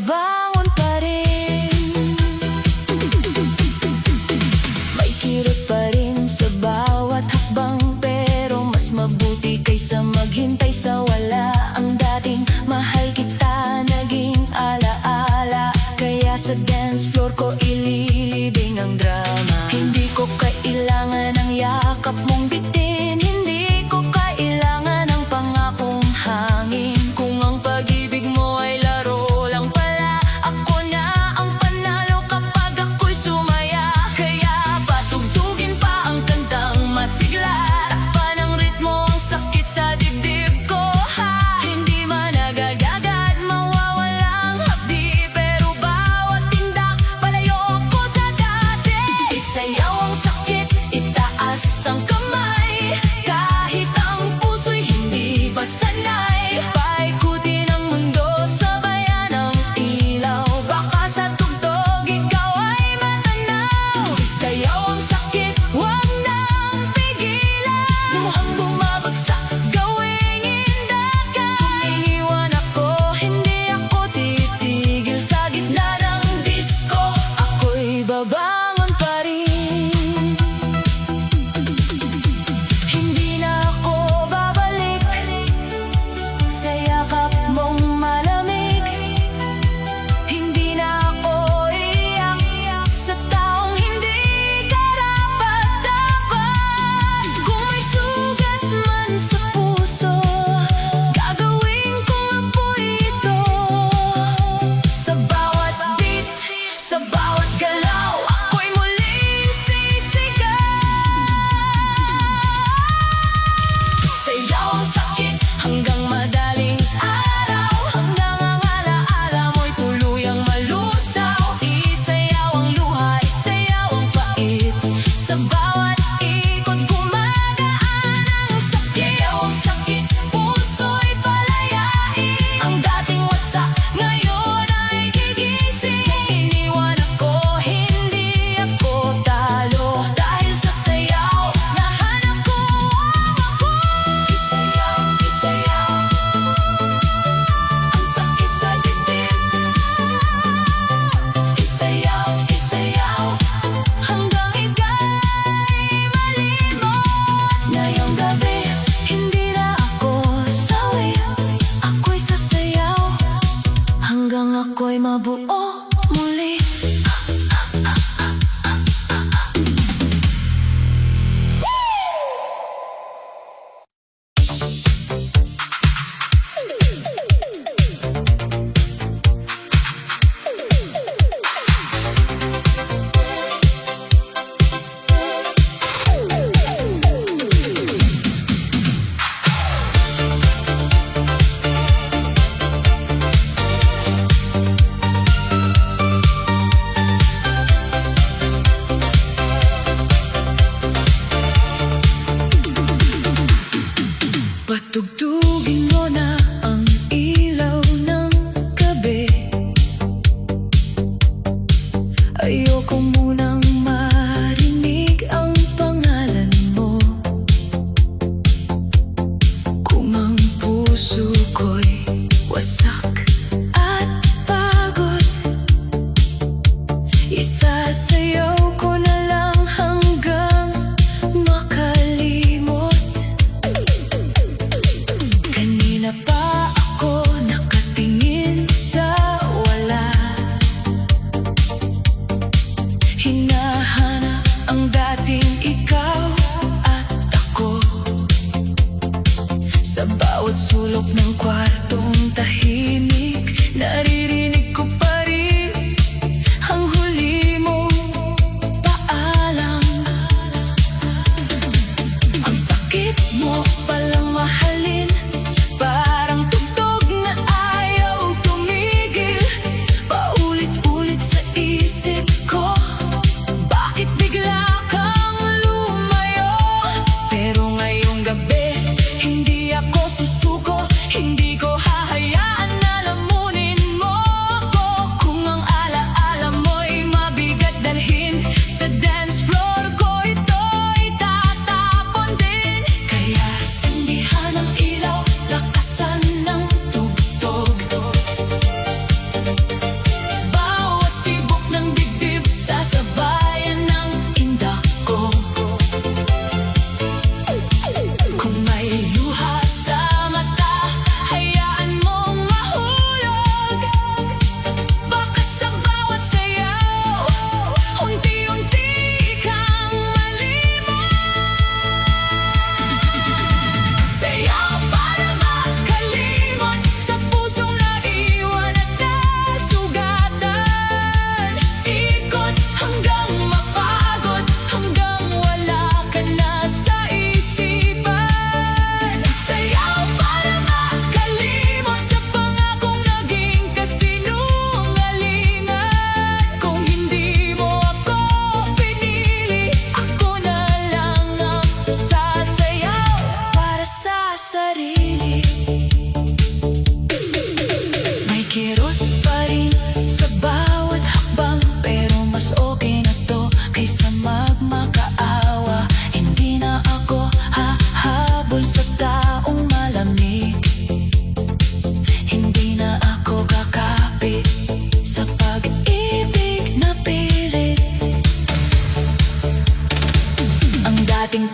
babangon pa rin. May kirot pa rin sa bawat hakbang, pero mas mabuti kaysa maghintay sa wala. Ang dating mahal kita naging alaala, kaya sa dance floor ko ililibing ang drama. Hindi ko kailangan ng yakap mong bitin, hindi ko kailangan ng pangakong hangin. Kung ang pag-ibig mo ay laro lang pala, ako na ang panalo kapag ako'y sumaya. Kaya patugtugin pa ang kantang masigla, takpan ang ritmo, ang sakit sa dibdib ko, ha. Hindi man agad-agad mawawalang hapdi, pero bawat tindak palayo ako sa dati. Isayaw ang sakit, itaas ang kamay, kahit ang puso'y hindi pa sanay. Paikutin ang mundo, sabayan ang ilaw, baka sa tugtog ikaw ay matanaw. Isayaw ang sakit, huwag nang pigilan, luhang bumabagsak, gawing indak ka. Kung iniwan ako, hindi ako titigil sa gitna ng disco, ako'y babangon pa rin. Hindi na ako babalik sa yakap mong malamig. Hindi na ako iiyak sa taong hindi karapat-dapat. Kung may sugat man sa puso, gagawin kong apoy ito. Sa bawat beat, sa bawat galaw, ako'y muling sisigaw. Sayaw ang sakit hanggang madaling araw, hanggang ang alaala mo'y tuluyang malusaw. Isayaw ang luha, isayaw ang pait, sa bawat ikot gumagaan ang sakit. Sayaw ang sakit, puso'y palayain, ang dating wasak ngayon ay gigising. Kung iniwan ako, hindi ako talo, dahil sa sayaw nahanap ko ang ako. Isayaw, isayaw, ang sakit sa dibdib. Isayaw, isayaw, hanggang ika'y malimot. Ngayong gabi, hindi na ako sawi, ako'y sasayaw hanggang ako'y mabuo muli. Patugtugin mo na ang ilaw ng gabi, ayoko munang marinig ang pangalan mo. Kung ang puso ko'y wasak at pagod, isasayaw ko na lang hanggang makalimot. Kanina pa ako nakatingin sa wala, hinahanap ang dating ikaw at ako. Sa bawat sulok ng kwartong tahimik, naririnig ko pa rin ang huli mong paalam. Ang sakit mo palang mahalin, parang tugtog na ayaw tumigil. Paulit-ulit sa isip ko, bakit bigla kang lumayo? Pero ngayong gabi, hindi ako susuko, hindi ko hahayaan na lamunin mo ako. Kung ang alaala mo'y mabigat dalhin, sa dance floor ko ito'y tatapon din. Kaya sindihan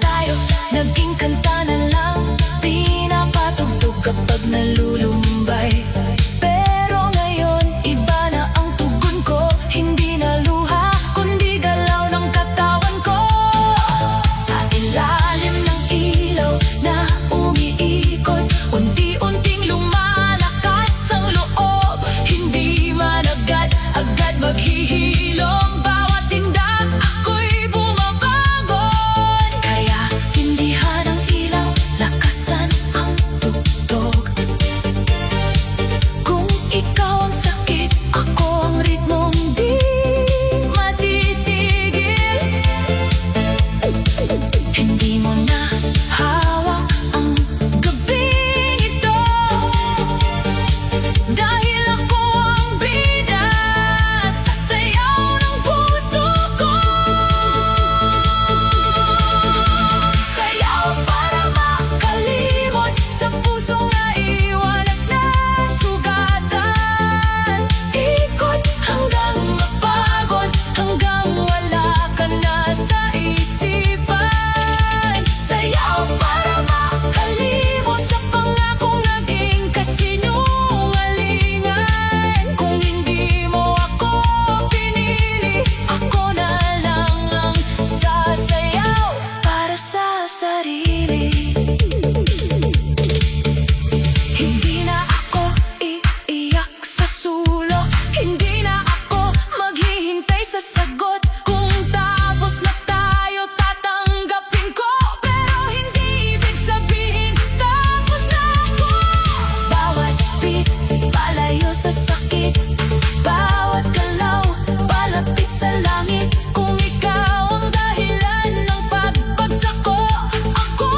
tayo, naging kanta na lang, pinapatugtog kapag nalulumbay. Pero ngayon, iba na ang tugon ko, hindi na luha, kundi galaw ng katawan ko. Sa ilalim ng ilaw na umiikot, unti-unting lumalakas ang loob, hindi man agad maghihilom. Bawat tindak ako'y bumabangon, kaya sindihan ang ilaw, lakasan ang tugtog. Kung ikaw ang sakit, ako ang ritmong di matitigil. Hindi mo na hawak ang gabing ito, dahil ako ang bida sa sayaw ng puso ko. Sayaw para makalimot sa pusong naiwan at nasugatan. Ikot hanggang mapagod, hanggang wala ka na sa isipan. Sayaw para makalimot sa pangakong naging kasinungalingan. Kung hindi mo ako pinili, ako na lang ang sasayaw para sa sarili. Hindi na ako iiyak sa sulok, hindi na ako maghihintay sa sagot. Kung tapos na tayo, tatanggapin ko, pero hindi ibig sabihin tapos na ako. Bawat beat, palayo sa sakit, bawat galaw, palapit sa langit. Kung ikaw ang dahilan ng pagbagsak ko, ako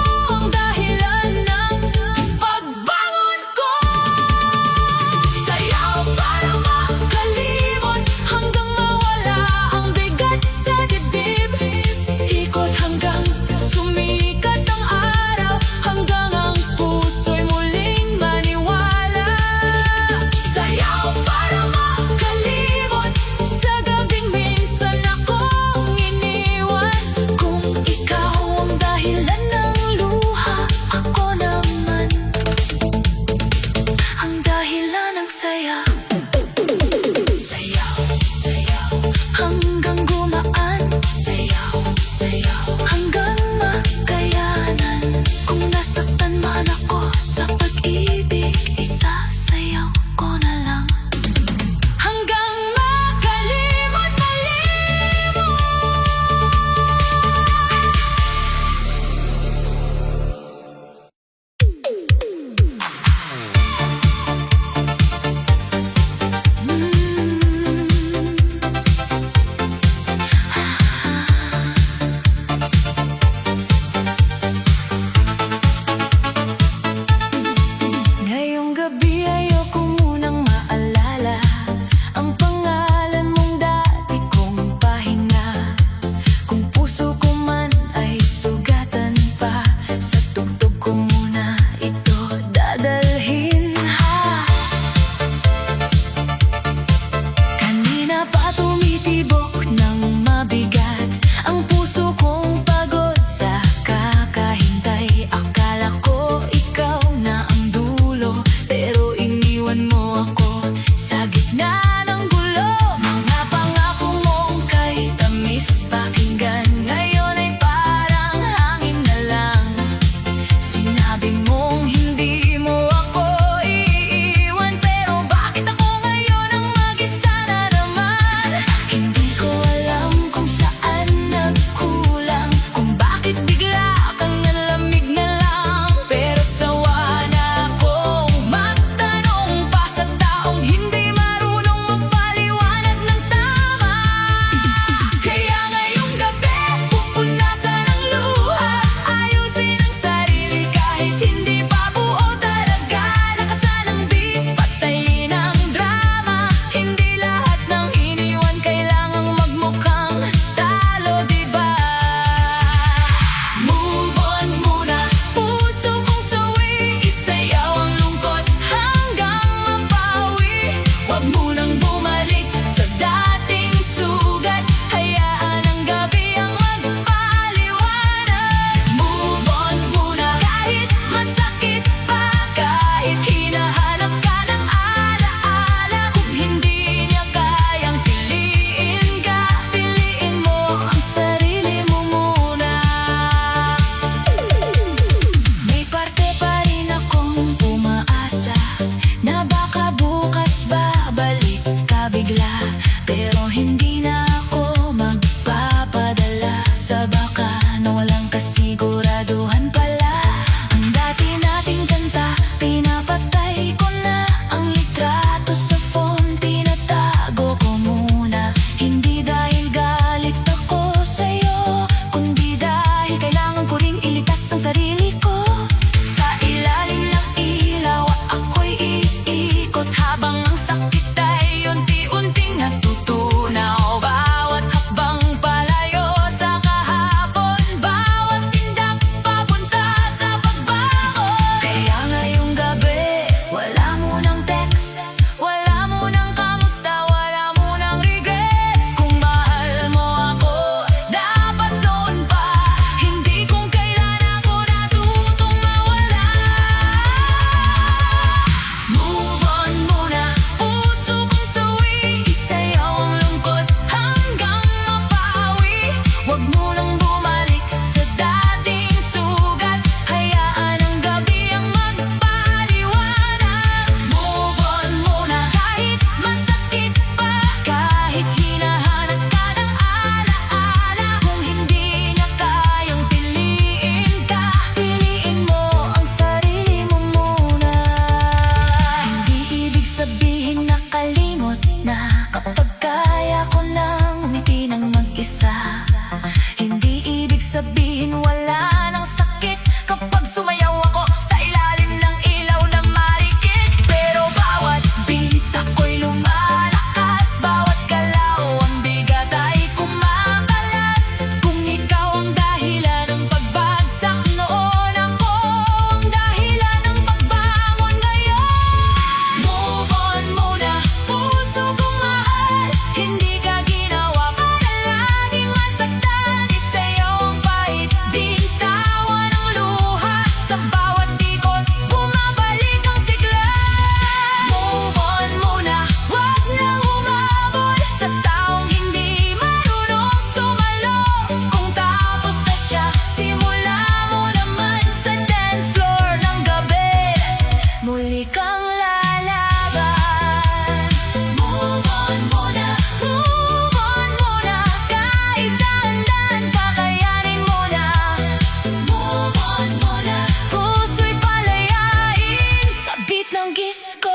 Bitawan mo na. Puso'y palayain sa beat ng disco.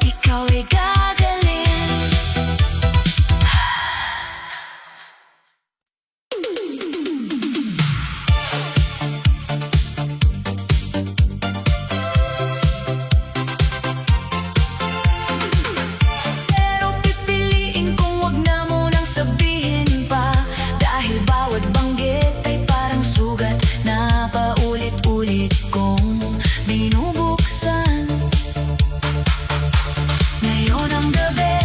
Ikaw ay gagaling. Pero pipiliin kong wag na munang sabihin pa, dahil bawat banggit ay parang sugat na paulit-ulit kong binubuksan. Ngayon ang gabi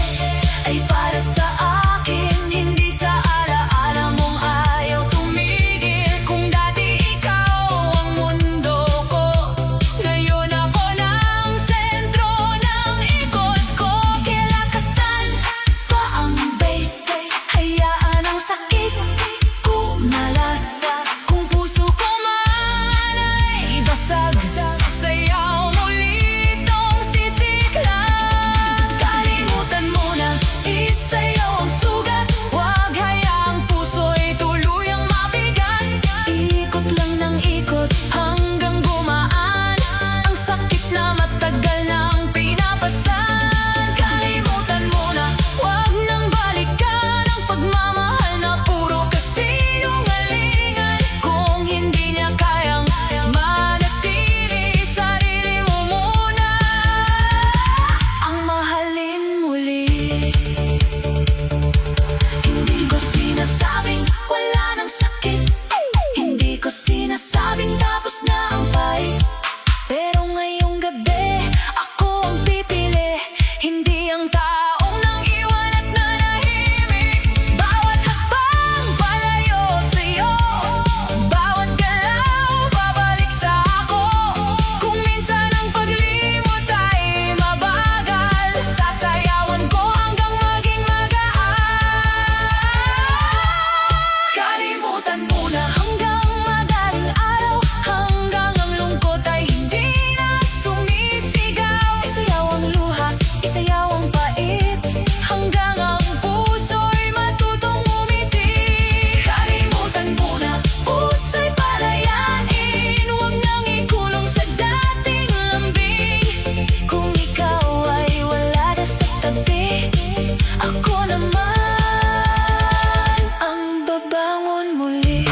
ay para sa akin, hindi sa alaala mong ayaw tumigil. Kung dati ikaw ang mundo ko, ngayon ako ng sentro ng ikot ko. Kilakasan pa ang base, hayaan ang sakit kumalasa. Kung puso ko man ay basag, sasayaw muli itong sisiklag. Kalimutan mo na isayaw ang sugat, huwag hayaang puso'y tuluyang mabigat. Ikot lang ng ikot hanggang gumaan ang sakit na matagal nang pinapasan. Kalimutan mo na, huwag nang balikan ang pagmamahal na puro kasinungalingan. Kung hindi niya kayang manatili, sarili mo muna ang mahalin muli. Hindi ko sinasabing wala ng sakit, hindi ko sinasabing tapos na ang pahit. Pero ngayong gabi, ako ang pipili, hindi ang taong nang iwan at nanahimik. Bawat hakbang palayo sa'yo, bawat galaw babalik sa ako. Kung minsan ang paglimot ay mabagal, sasayawan ko hanggang maging magaan. Kalimutan mo na hanggang madaling araw, hanggang ang lungkot ay hindi na sumisigaw. Isayaw ang luha, isayaw ang pait, hanggang ang puso'y matutong umiti. Kalimutan mo na, puso'y palayain, huwag nang ikulong sa dating lambing. Kung ikaw ay wala na sa tabi, ako naman ang babangon muli.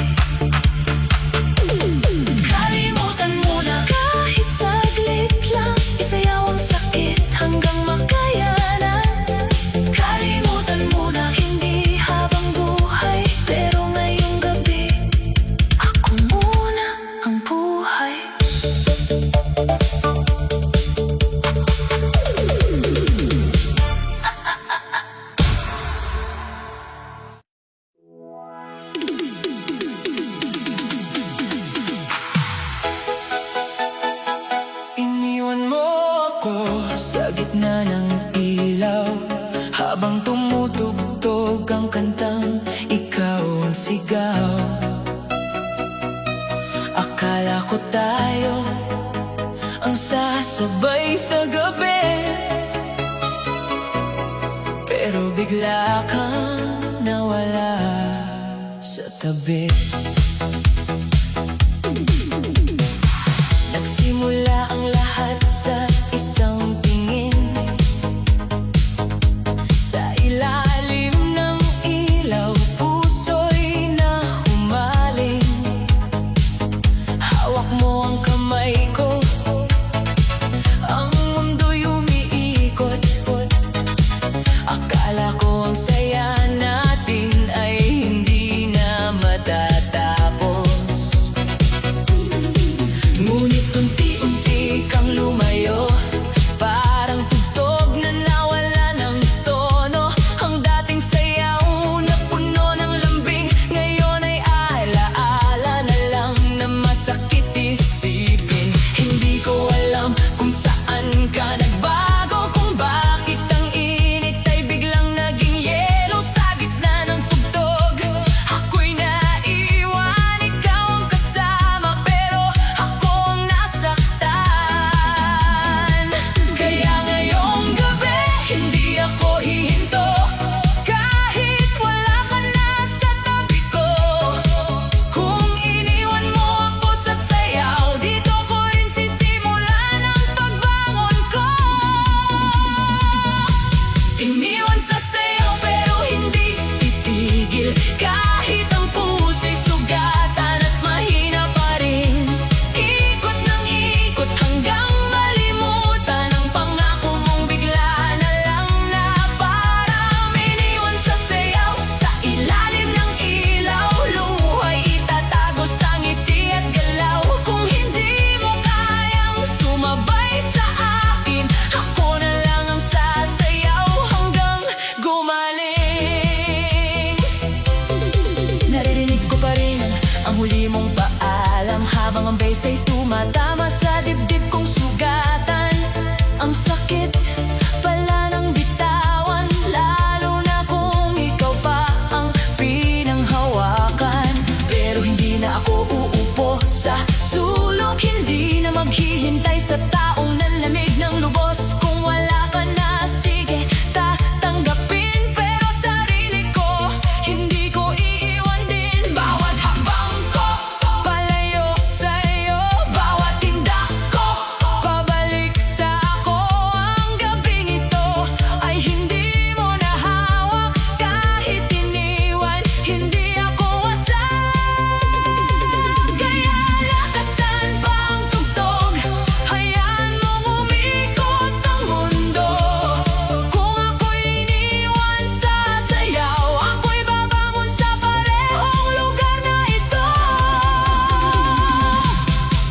Kalimutan mo na, kahit saglit lang, isayaw ang sakit hanggang makayanan. Kalimutan mo na, hindi habang buhay, pero ngayong gabi, ako muna ang buhay. Iniwan mo ako sa gitna ng ilaw, habang tumutugtog ang kantang ikaw ang sigaw. Akala ko tayo ang sasabay sa gabi, pero bigla kang nawala sa tabi. Nagsimula ang lahat sa isang tingin, sa ilalim ng ilaw, puso'y nahumaling. Hawak mo ang kamay ko, ang mundo'y umiikot. Akala ko ang saya natin ay hindi na matatapos. Ngunit unti-unti kang lumayo, parang tugtog na nawala ng tono. Ang dating sayaw na puno ng lambing, ngayon ay alaala na lang na masakit isipin. Hindi ko alam kung saan ka nagbago, kung bakit ang init ay biglang naging yelo sa gitna ng tugtog. Ako'y naiwan, ikaw ang kasama, pero ako ang nasaktan. tumatama sa dibdib kong sugatan. Ang sakit pala ng bitawan, lalo na kung ikaw pa ang pinanghawakan. Pero hindi na ako uupo sa sulok, hindi na maghihintay sa taong nanlamig ng lubos. Kung wala ka na, sige, tatanggapin. Pero sarili ko, hindi ko iiwan din. Bawat hakbang ko, palayo sa'yo. Bawat tindak ko, pabalik sa ako. Ang gabing ito ay hindi mo nahawak. Kahit iniwan, hindi ako wasak. Kaya lakasan pa ang tugtog, hayaan mong umikot ang mundo. Kung ako'y iniwan sa sayaw, ako'y babangon sa parehong lugar na ito.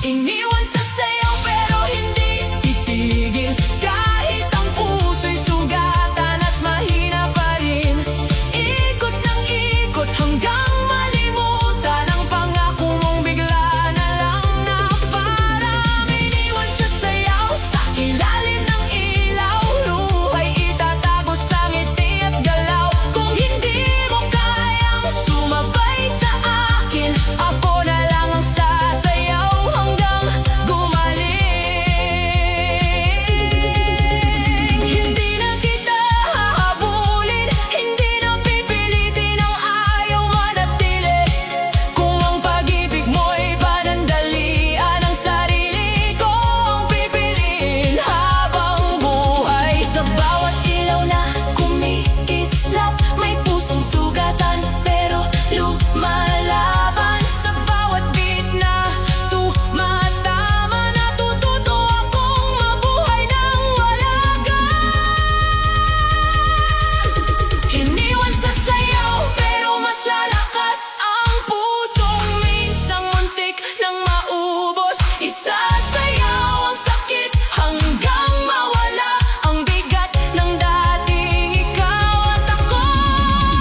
Iniwan sa sayaw pero hindi titigil, kahit ang puso'y sugatan at mahina pa rin. Ikot ng ikot hanggang malimutan ang pangako mong bigla na lang na parang iniwan sa sayaw. Sa ilalim ng ilaw, luhay itatago sa ngiti at galaw. Kung hindi mo kayang sumabay sa akin, ako na lang ang sasayaw hanggang gumaling. Hindi na kita hahabulin, hindi na pipilitin ang ayaw manatili. Kung ang pag-ibig mo'y panandalian, ang sarili ko ang pipiliin habang buhay. Sa bawat ilaw na kumikislap, may pusong sugatan pero lumalaban. Sa bawat beat na tumatama, natututo akong mabuhay ng walagan. Iniwan sa sayaw pero mas lalakas ang pusong minsang muntik nang maubos. Isasayaw ang sakit hanggang mawala ang bigat ng dating ikaw at ako.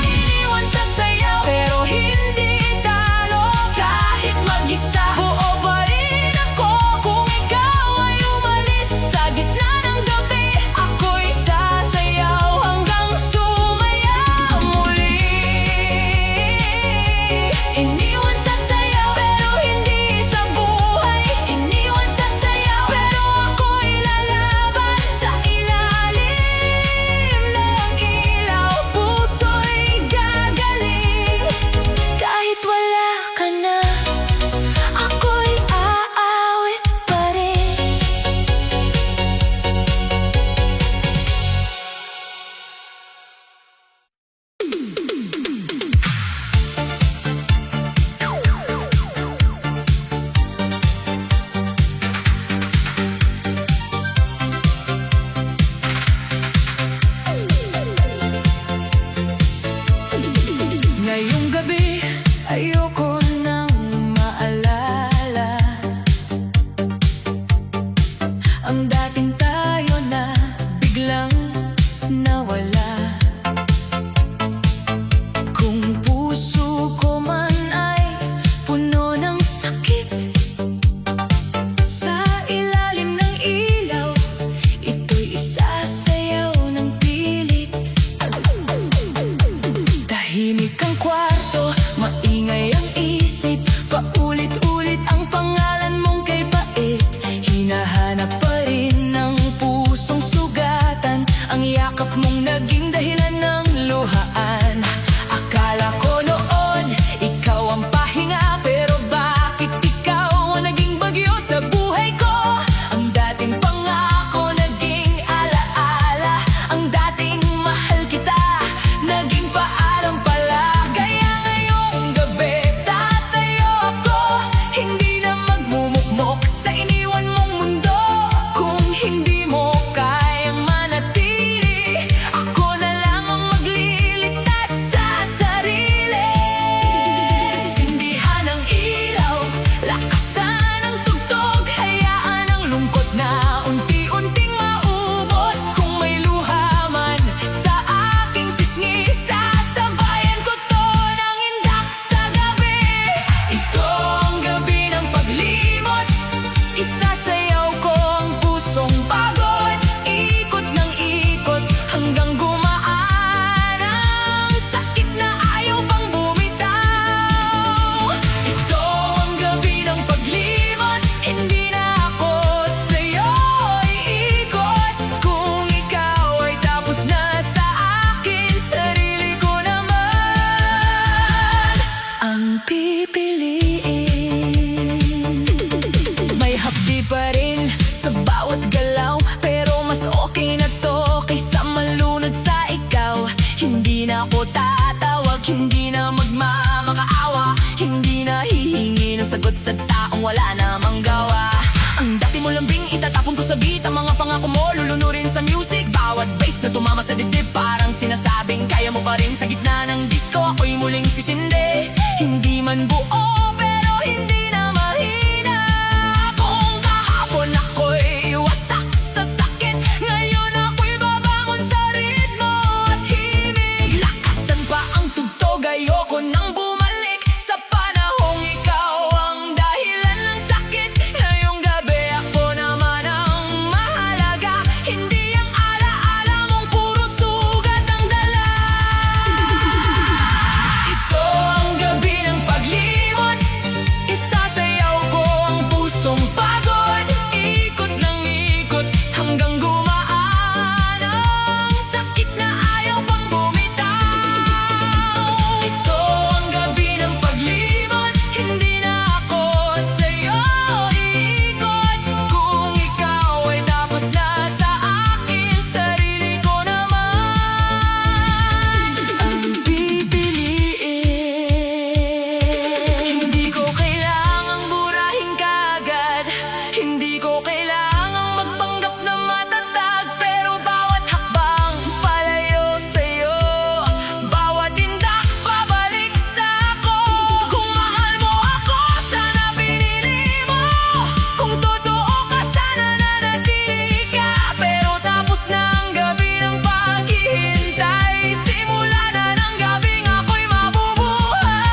Iniwan sa sayaw pero hindi talo, kahit mag-isa buo pa rin ako. Kung ikaw ay umalis sa gitna ng gabi, ako'y sasayaw hanggang sumaya muli. Iniwan sa sayaw pero hindi sa buhay, iniwan sa sayaw pero ako'y lalaban. Sa ilalim ng ilaw, puso'y gagaling. Kahit wala ka na, ako'y aawit pa rin. Ngayong gabi, ayoko nang maalala ang dating tayo na biglang nawala. Kung puso ko man ay puno ng sakit, sa ilalim ng ilaw, ito'y isasayaw ng pilit. Tahimik ang kwarto, maingay ang isip, paulit-ulit ang pangalan mong kay pait. Hinahanap pa rin ngiti pa rin sa bawat galaw. Pero mas okay na to kaysa malunod sa ikaw. Hindi na ako tatawag, hindi na magmamakaawa, hindi na hihingi ng sagot sa taong wala namang gawa. Ang dati mo lambing itatapon ko sa beat, ang mga pangako mo lulunurin sa music. Bawat bass na tumama sa dibdib parang sinasabing kaya mo pa rin. Sa gitna ng disco ako'y muling sisindi. Hindi man buo pero hindi na mahina. Kung kahapon ako'y wasak sa sakit, ngayon ako'y babangon sa ritmo at himig. Lakasan pa ang tugtog, ayoko nang bumalik sa panahong ikaw ang dahilan ng sakit. Ngayong gabi ako naman ang mahalaga, hindi ang alaala mong puro sugat ang dala. Ito ang gabi ng paglimot, isasayaw ko ang pusong pagod. Ikot ng ikot hanggang gumaan ang sakit na ayaw pang bumitaw. Ito ang gabi ng paglimot, hindi na ako sa'yo iikot. Kung ikaw ay tapos na sa akin, sarili ko naman ang pipiliin. Hindi ko kailangang burahin kaagad, hindi ko kailangang magpanggap na matatag. Pero bawat hakbang palayo sa'yo, bawat tindak pabalik sa'ko. Kung mahal mo ako, sana pinili mo. Kung totoo ka, sana nanatili ka. Pero tapos na ang gabi ng paghihintay, simula na ng gabing ako'y mabubuhay.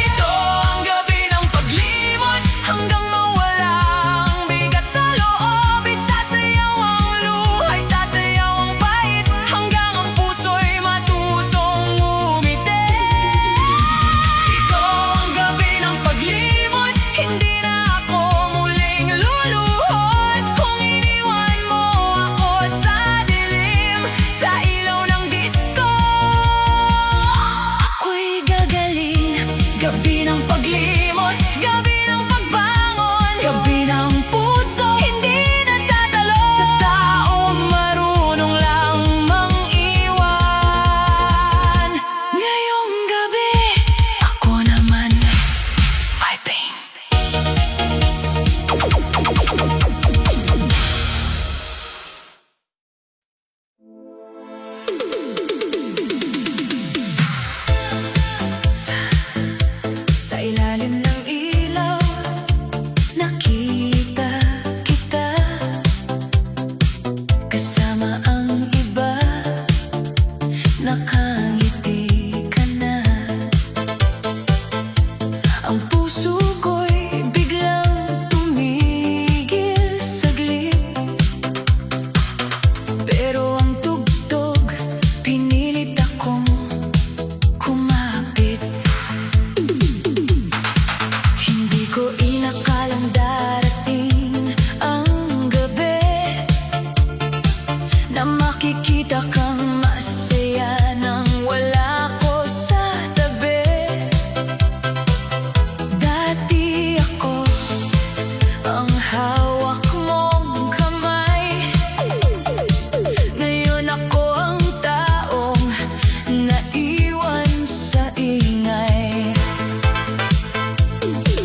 Ito ang gabi ng paglimot, hanggang mawala ang bigat sa loob. Isasayaw ang luha, isasayaw ang pait, hanggang ang puso'y matutong umiti. Ito ang gabi ng paglimot, hindi na ako muling luluhod. Kung iniwan mo ako sa dilim, sa ilaw ng disco, ako'y gagaling. Gabi ng paglimot, gabi ng pagbangon, gabi ng puso hindi nagtatalon. Sa taong marunong lang mang-iwan. Ngayong gabi, ako naman my pain. Sa ilalim ng ilaw, nakita kita kasama ang iba, nakangiti ka na. Ang puso ko'y biglang tumigil saglit, pero ang tugtog pinilit akong kumapit. Hindi ko inakalang darating ang gabi na makikita kang masaya nang wala ko sa tabi. Dati ako ang hawak mong kamay, ngayon ako ang taong naiwan sa ingay.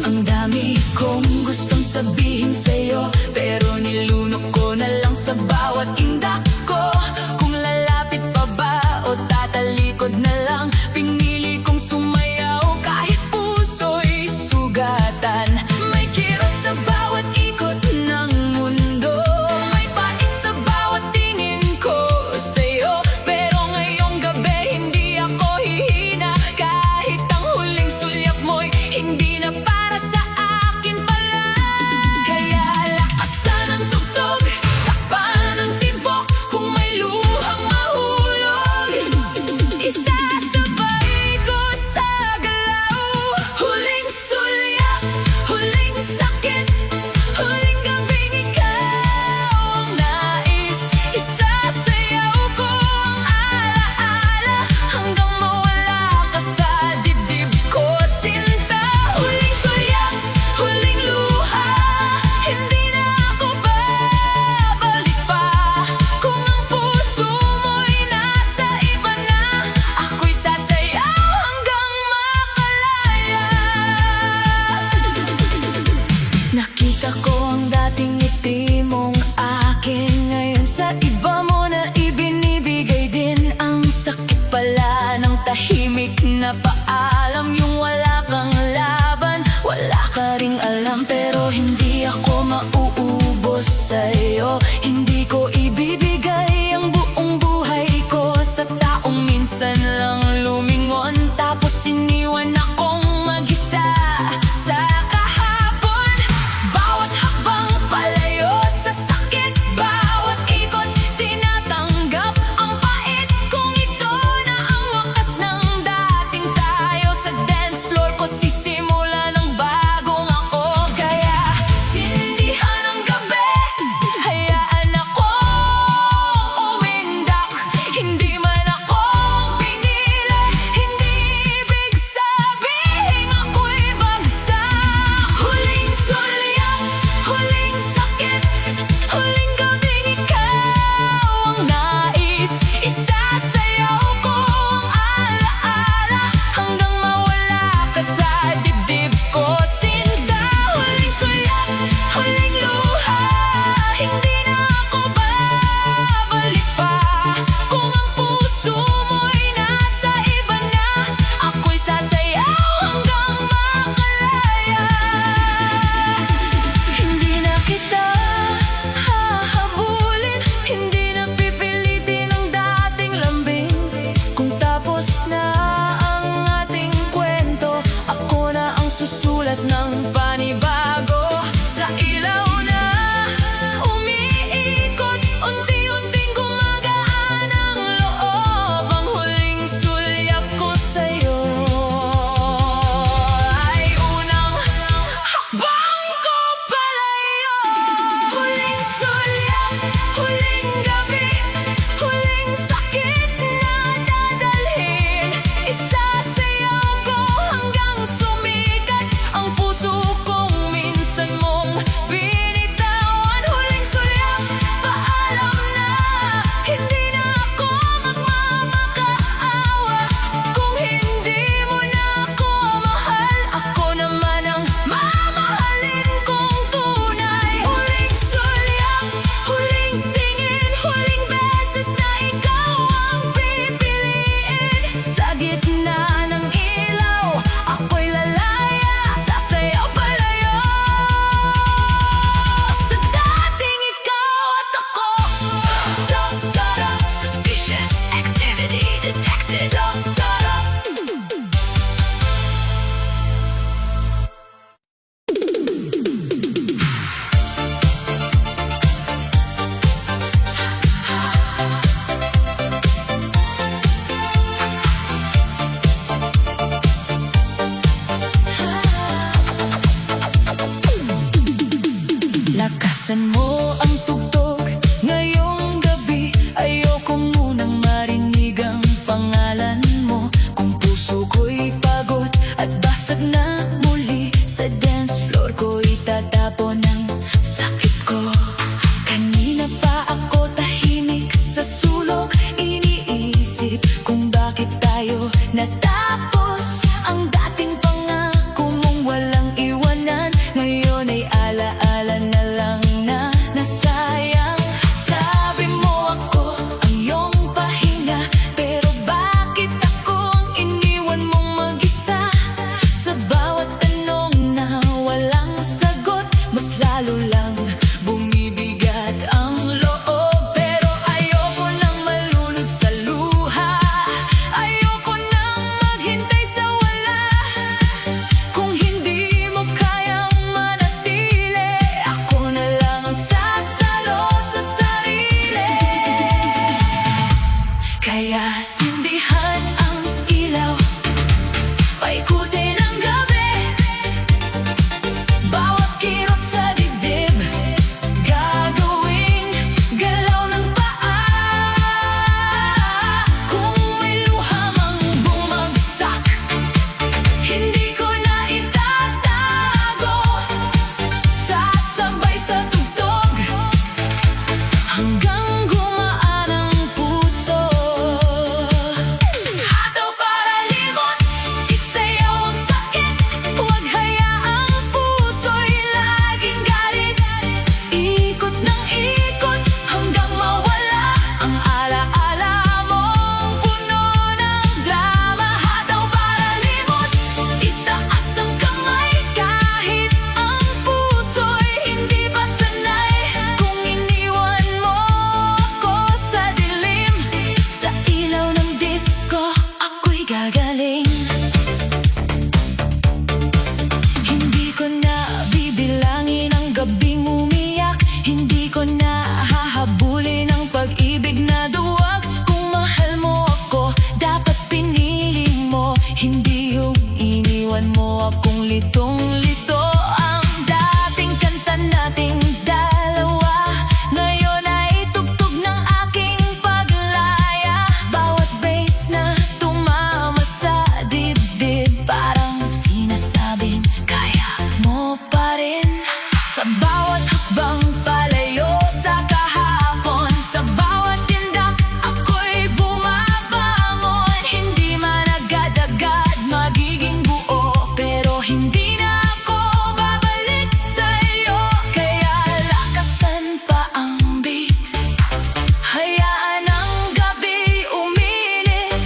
Ang dami kong gustong sabihin sa'yo, pero nilunok ko na lang sa bawat indak ko. Kung lalapit pa ba o tatalikod na lang, pinili kong sumayaw kahit puso'y sugatan. May kirot sa bawat ikot ng mundo, may pait sa bawat tingin ko sa'yo. Pero ngayong gabi hindi ako hihina, kahit ang huling sulyap mo'y hindi na para sa akin pala. Kaya lakasan ang tugtog, na ring alam, pero hindi ako mauubos sa'yo. Hindi ko ibibigay ang buong buhay ko sa taong minsan lang lumingon, tapos iniwan akong mag-isa sa kahapon. Bawat hakbang palayo sa sakit, bawat ikot tinatanggap ang pait. Kung ito na ang wakas ng dating tayo, sa dance floor ko sisimula ng bagong ako. Kaya sindihan ang gabi, hayaan akong umindak. Hindi man ako pinili, hindi ibig sabihing ako'y bagsak. Huling sulyap, huling sakit, huling gabing ikaw ang nais. Isasayaw ko ang alaala hanggang mawala ka sa dibdib ko, sinta. Huling sulyap, huling luha, hindi na ako babalik pa. Kung ang puso mo'y nasa iba na, ako'y sasayaw hanggang makalaya. Hindi na kita hahabulin, hindi na pipilitin ang dating lambing. Kung tapos na ang ating kwento, ako na ang susulat ng panibago. Sa ilaw na umiikot, unti-unting gumagaan ang loob. Ang huling sulyap ko sa'yo ay unang hakbang ko palayo. Huling sulyap, huling gabi, huling sakit na dadalhin. Isasayaw ko hanggang sumikat ang puso kong minsan mong binitawan. Huling sulyap, paalam na, hindi na ako magmamakaawa. Kung hindi mo na ako mahal, ako naman ang mamahalin kong tunay. Huling sulyap, huling tingin, huling beses na ikaw ang pipiliin. Sa gitna ng ilaw, ako'y lalaya, sasayaw palayo sa dating ikaw at ako. Da-da-da, suspicious activity detected. Da-da-da. Lakasan mo ang tugtog ngayong gabi, ayoko munang marinig ang pangalan mo. Kung puso ko'y pagod at basag na muli, sa dance floor ko itatapon ang sakit ko. Kanina pa ako tahimik sa sulok, iniisip kung bakit tayo natapos. Ang dating pangako mong walang iwanan, ngayon ay alaala na lang na nasayang. Sabi mo ako ang iyong pahinga, pero bakit ako ang iniwan mong mag-isa? Sa bawat tanong na walang sagot, mas Sa bawat hakbang palayo sa kahapon, sa bawat tindak ako'y bumabangon. Hindi man agad-agad magiging buo, pero hindi na ako babalik sa'yo. Kaya lakasan pa ang beat, hayaan ang gabi uminit.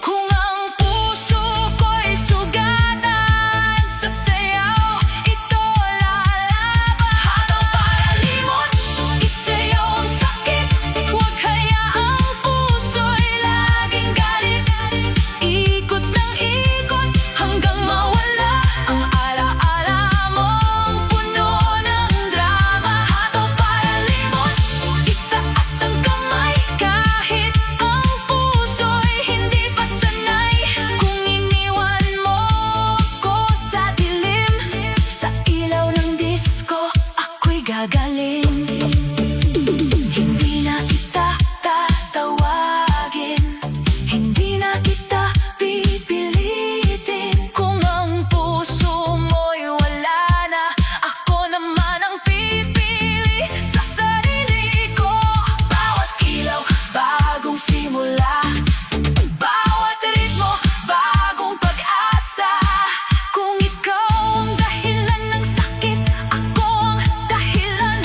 Kung ang puso ko'y sugatan, sa sayaw ito lalaban. Habang paralimot, isayaw ang sakit. Huwag hayaang puso'y laging galit. Ikot ng ikot hanggang mawala ang alaala mong puno ng drama. Habang paralimot, itaas ang kamay kahit ang puso'y hindi pa sanay. Kung iniwan mo ko sa dilim, sa ilaw ng disco ako'y gagaling. Hindi na kita tatawagin, hindi na kita pipilitin. Kung ang puso mo'y wala na, ako naman ang pipili sa sarili ko. Bawat ilaw, bagong simula. Bawat ritmo, bagong pag-asa. Kung ikaw ang dahilan ng sakit, ako ang dahilan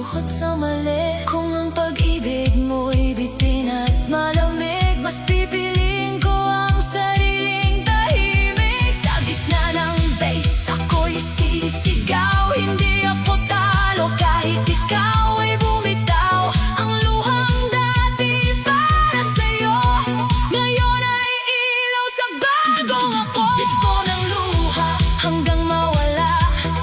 luluhod sa mali. Kung ang pag-ibig mo'y bitin at malamig, mas pipiliin ko ang sariling tahimik. Sa gitna ng bass, ako'y sisigaw. Hindi ako talo kahit ikaw ay bumitaw. Ang luhang dati para sa'yo, ngayon ay ilaw sa bagong ako. Disco ng luha hanggang mawala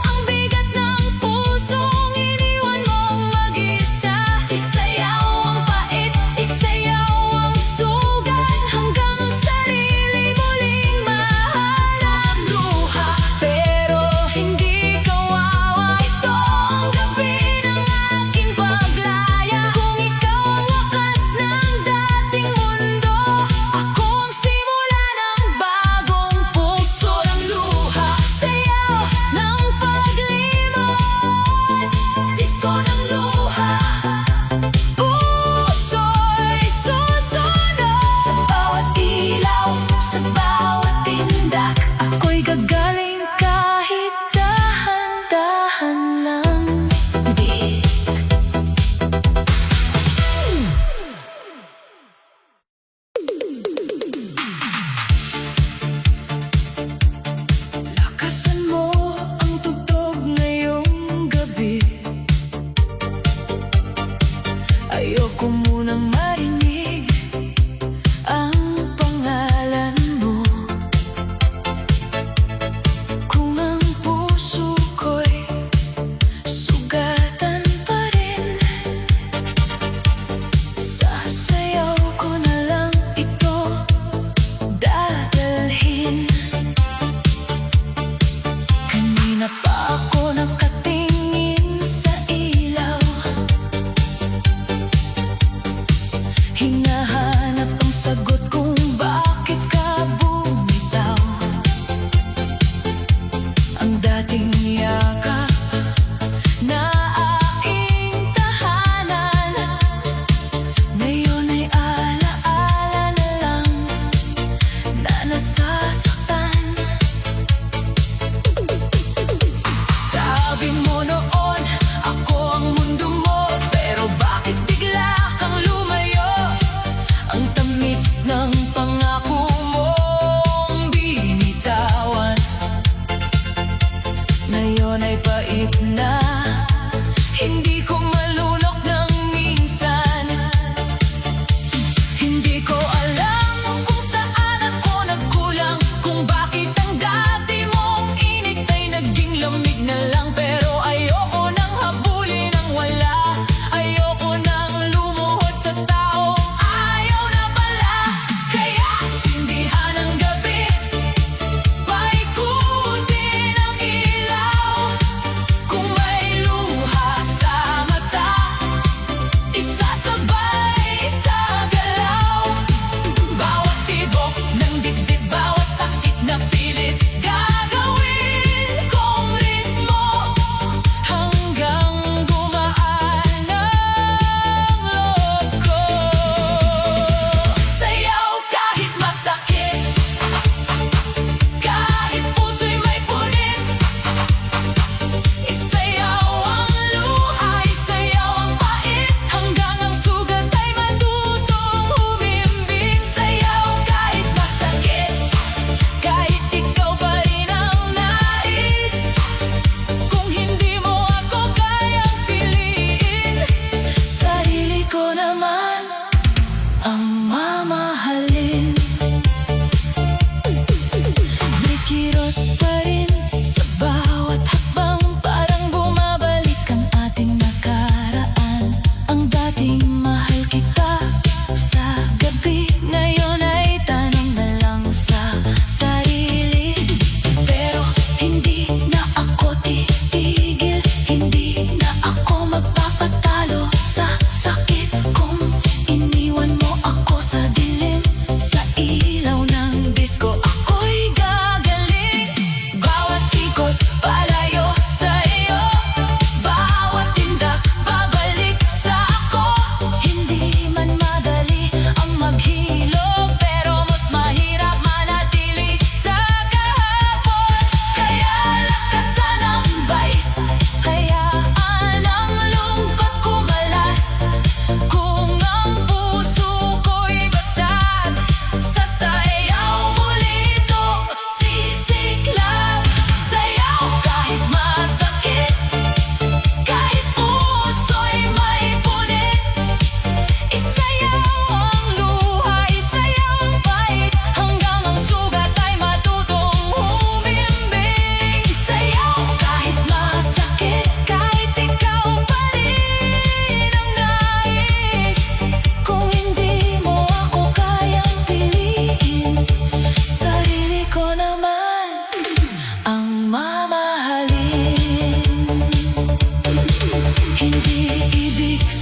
ang bigat ng pusong iniwan mong mag-isa. Isayaw ang pait, isayaw ang sugat, hanggang ang sarili muling mahanap. Luha pero hindi kawawa, ito ang gabi ng aking paglaya. Kung ikaw ang wakas ng dating mundo, ako ang simula ng bagong puso. Ng luha, sayaw ng paglimot, disco ng luha. Puso'y susunod sa bawat ilaw, sa bawat tindak. Ako'y gagaling kahit dahan-dahan lang. Beat. Lakasan mo ang tugtog ngayong gabi. Ayoko munang marinig ang pangalan mo. Kung ang puso ko'y sugatan pa rin, sasayaw ko na lang ito dadalhin. Kanina pa ako nakatingin sa ilaw,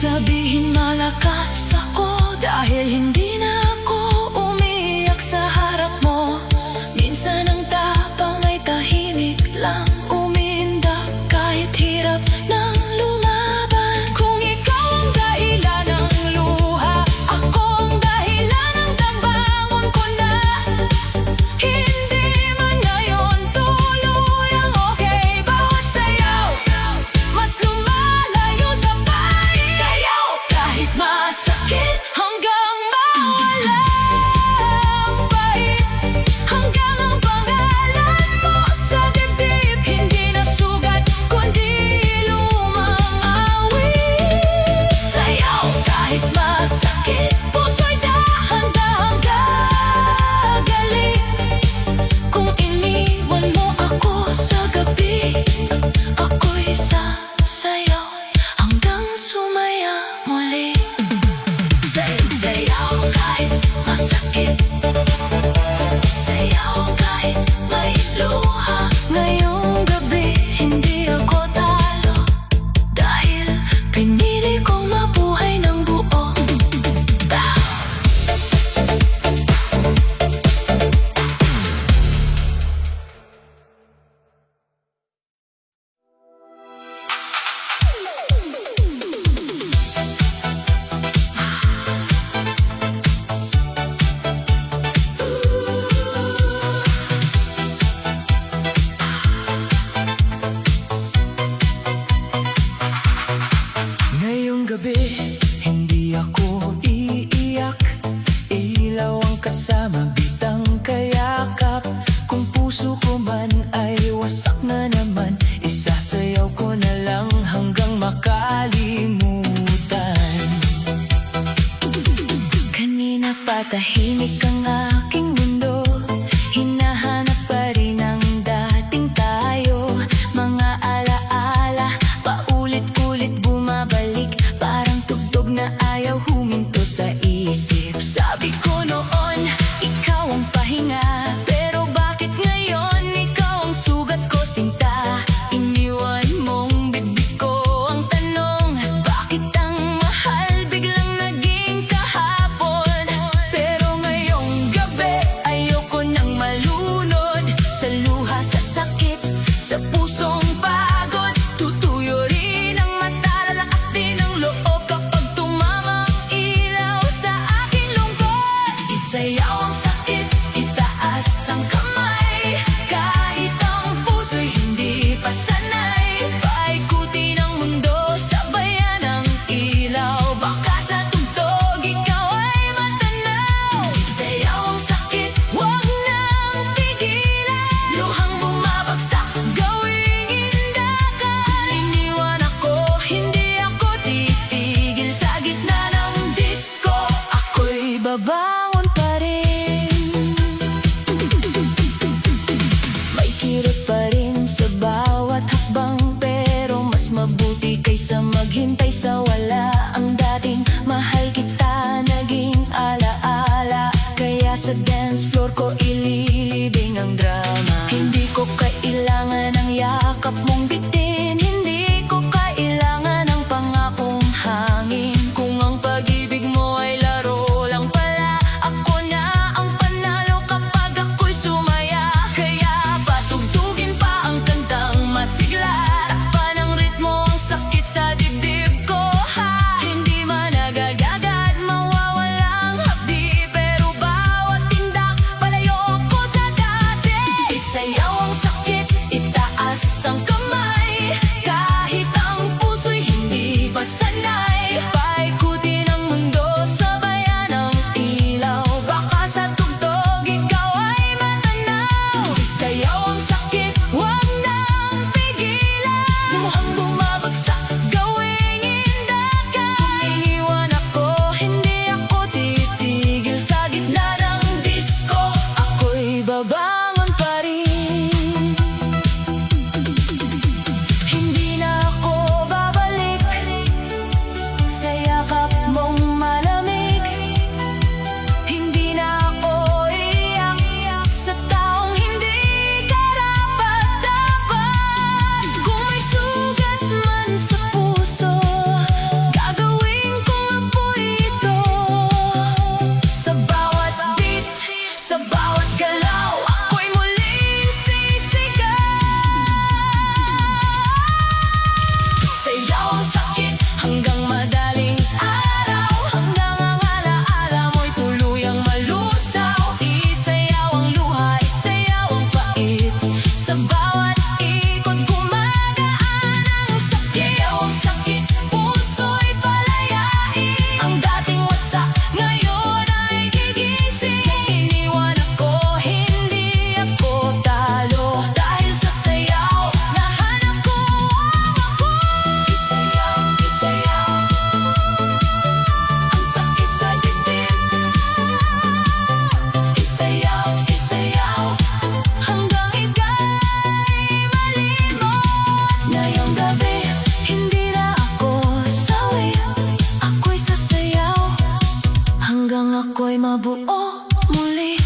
sabihin malakas ako dahil hindi na ako umiiyak sa harap mo. Minsan ang tapang ay tahimik lang, umiindak kahit hirap ng lumaban. Kung ikaw ang dahilan ng luha, ako ang dahilan ng tabangon ko na. Hindi man ngayon tuluyang okay, bawat sayaw mas lumalayo sa pain. Sayaw kahit masakit hanggang mawala ang pait, hanggang ang pangalan mo sa dibdib hindi na sugat kundi lumang awit. Sayaw kahit masakit, puso'y dahan-dahang gagaling. Kung iniwan mo ako sa gabi, ako'y sasayaw hanggang sumaya muli. Sayaw kahit masakit, sayaw kahit may luha. Ngayong gabi hindi ako talo, dahil pinili kong mabuhay ng buo. Ngayong gabi, hindi ako iiyak. Ilaw ang kasama, bitang kayakap. Kung puso ko man ay wasak na naman, isasayaw ko na lang hanggang makalimutan. Kanina pa tahimik ang aking mundo, hinahanap pa rin ang dating tayo. Mga alaala, paulit-ulit bumabalik, parang tugtog na ayaw huminto sa isip. Sabi ko noon, ikaw ang pahinga, pero bakit ngayon ikaw ang sugat ko, sinta? Iniwan mong bibig ko ang tanong, bakit ang mahal biglang naging kahapon? Pero ngayong gabi, ayoko nang malunod sa luha, sa sakit, sa pusong pagod. Tutuyo rin ang mata, lalakas din ang loob kapag tumama ang ilaw sa mo'y mabuo muli.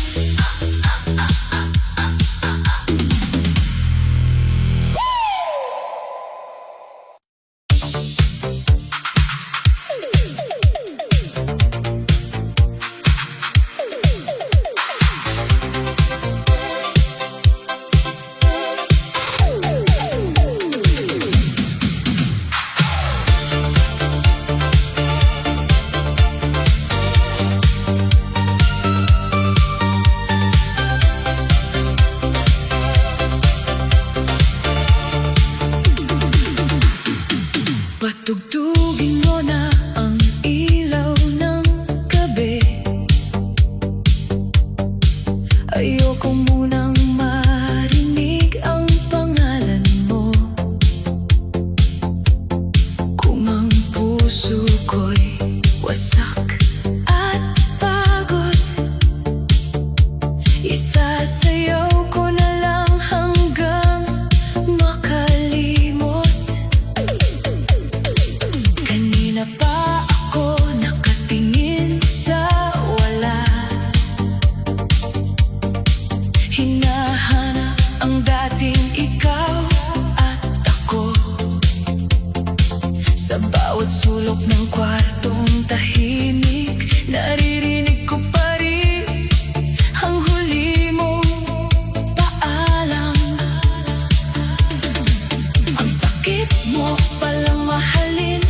Patugtugin mo na ang ilaw ng gabi. Ayoko munang marinig ang pangalan mo. Kung ang puso ko'y wasak at pagod, isasayaw ko na lang hanggang makalimot. Kanina pa ako nakatingin sa wala, hinahanap ang dating ikaw at ako. Sa bawat sulok ng kwartong tahimik, naririnig ko pa rin ang huli mong paalam. Ang sakit mo palang mahalin,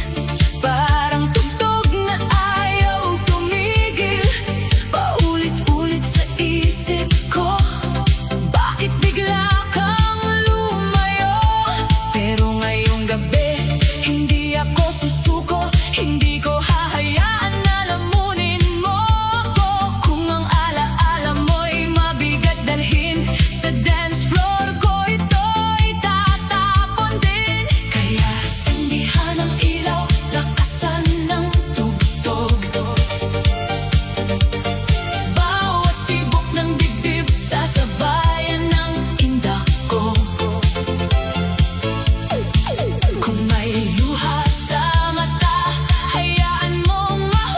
parang tugtog na ayaw tumigil. Paulit-ulit sa isip ko, bakit bigla kang lumayo? Pero ngayong gabi, hindi ako susuko. Hindi ko hahayaan na lamunin mo ko. Kung ang alaala mo'y mabigat dalhin, sa dance floor ko ito'y tatapon din. Kaya sindihan ang ilaw, lakasan ng tugtog. Bawat tibok ng dibdib, sasabayan ng indak ko. Kung may luha sa mata, hayaan mong mahulog.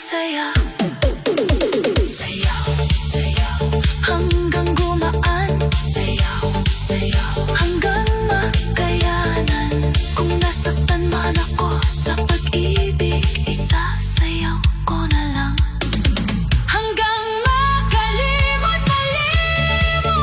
saya. Sayaw, sayaw, hanggang gumaan. Sayaw, sayaw, hanggang makayanan. Kung nasaktan man ako sa pag-ibig, isasayaw ko na lang. Hanggang makalimot na limot.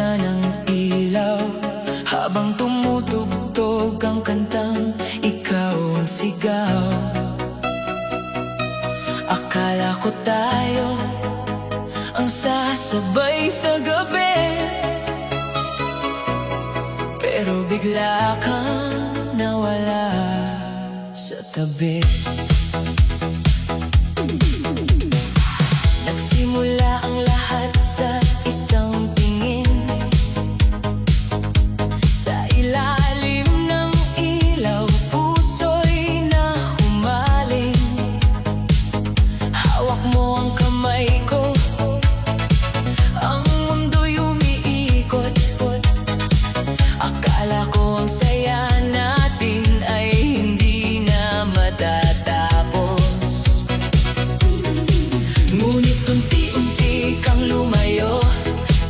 na ng ilaw, habang tumutugtog ang kantang ikaw ang sigaw. Akala ko tayo ang sasabay sa gabi, pero bigla kang nawala sa tabi. Nagsimula ang lahat sa isang tingin, sa ilalim ng ilaw, puso'y nahumaling. Hawak mo ang kamay ko, ang mundo'y umiikot. Akala ko ang saya natin ay hindi na matatapos, ngunit unti-unti kang lumayo,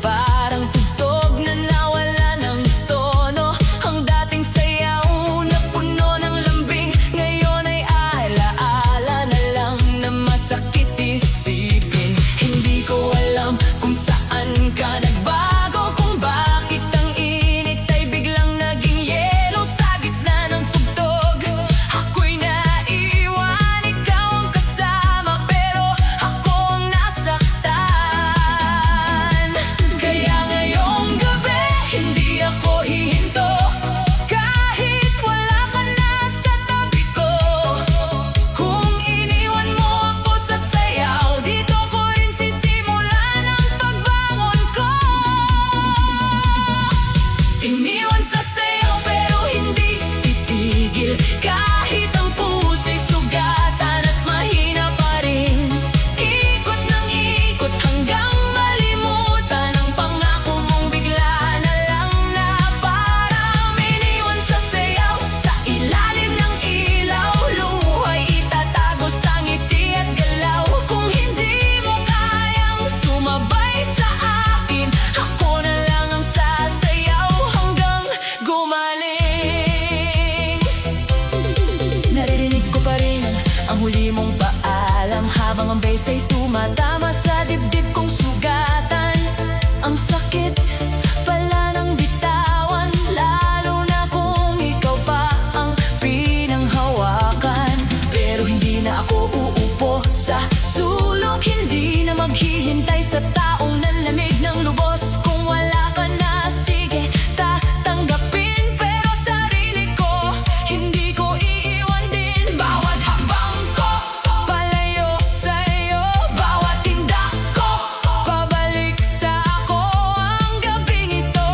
parang tugtog na nawala ng tono. Ang dating sayaw na puno ng lambing, ngayon ay alaala na lang na masakit isipin. Hindi ko alam kung saan ka nagbago, kung bakit ang init ay biglang naging yelo sa gitna ng tugtog. Ako'y naiwan, ikaw ang kasama, pero ako ang nasaktan. Kaya ngayong gabi, hindi ako hihinto, kahit wala ka na sa tabi ko. Kung iniwan mo ako sa sayaw, dito ko rin sisimulan ang pagbangon ko. Iniwan sa sayaw pero hindi titigil, kahit ang puso'y sugatan at mahina pa rin. Ikot ng ikot hanggang malimutan ang pangako mong bigla na lang na parang iniwan sa sayaw. Sa ilalim ng ilaw, luha'y itatago sa ngiti at galaw. Kung hindi mo kayang sumabay sa akin, ako na lang ang sasayaw hanggang gumaling. Naririnig ko pa rin ang huli mong paalam, habang ang bass ay tumatama sa dibdib kong sugatan. Ang sakit pala ng bitawan, lalo na kung ikaw pa ang pinanghawakan. Pero hindi na ako uupo sa sulok, hindi na maghihintay sa taong nalamig ng lubos. Kung wala ka na, sige, tatanggapin, pero sarili ko, hindi ko iiwan din. Bawat hakbang ko, palayo sa'yo, bawat tindak ko, pabalik sa ako ang gabing ito.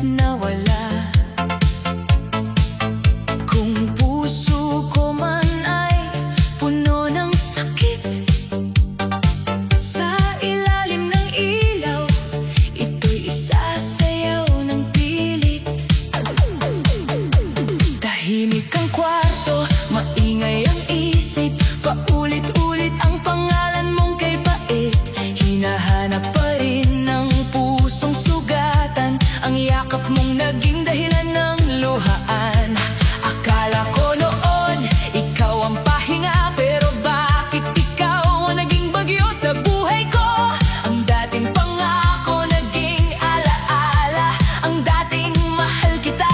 nawala. Kung puso ko man ay puno ng sakit, sa ilalim ng ilaw, ito'y isasayaw ng pilit. Tahimik ang kwarto, maingay ang isip, paulit-ulit ang pangalan mong kay pait. Hinahanap pa rin ng pusong sugatan, ang yakap mong naging dahilan ng luhaan. Akala ko noon, ikaw ang pahinga, pero bakit ikaw ang naging bagyo sa buhay ko? Ang dating pangako, naging alaala, ang dating mahal kita,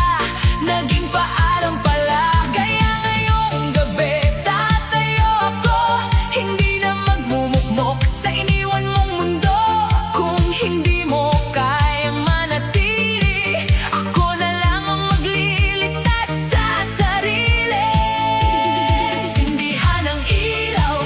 naging paalam pala. Kaya ngayong gabi, tatayo ako, hindi na magmumukmok sa iniwan mong mundo. Kung hindi mo kayang manatili, ako na lang ang magliligtas sa sarili. Sindihan ang ilaw,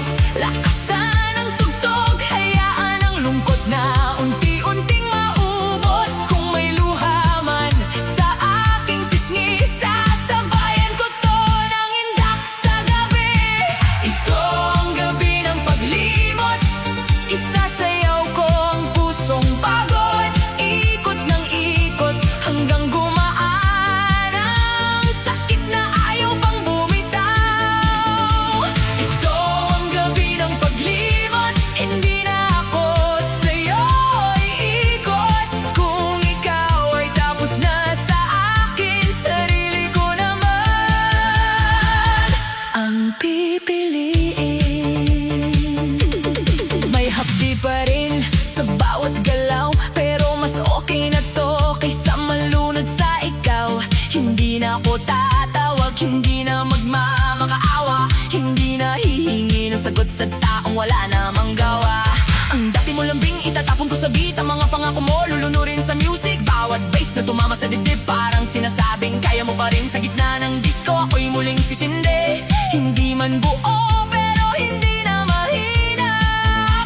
lakasan ang tugtog, hayaan ang lungkot na unti-unting maubos. Kung may luha man sa aking pisngi, sasabayan ko to ng indak sa gabi. Ito ang gabi ng paglimot, isasayaw ko ang pusong pagod. Ikot ng ikot hanggang gumaan ang sakit na ayaw pang bumitaw. Ito ang gabi ng paglimot, hindi na ako sa'yo iikot. Kung ikaw ay tapos na sa akin, sarili ko naman ang pipiliin. May hapdi pa rin sa bawat galaw, pero mas okay na to kaysa malunod sa ikaw. Hindi na ako tatawag, hindi na magmamakaawa, hindi na hihingi ng sagot sa taong wala namang gawa. Ang dati mo lambing, itatapon ko sa beat, ang mga pangako mo lulunurin sa music. Bawat bass na tumama sa dibdib, parang sinasabing kaya mo pa rin. Sa gitna ng disco, ako'y muling sisindi. Hindi man buo, pero hindi na mahina.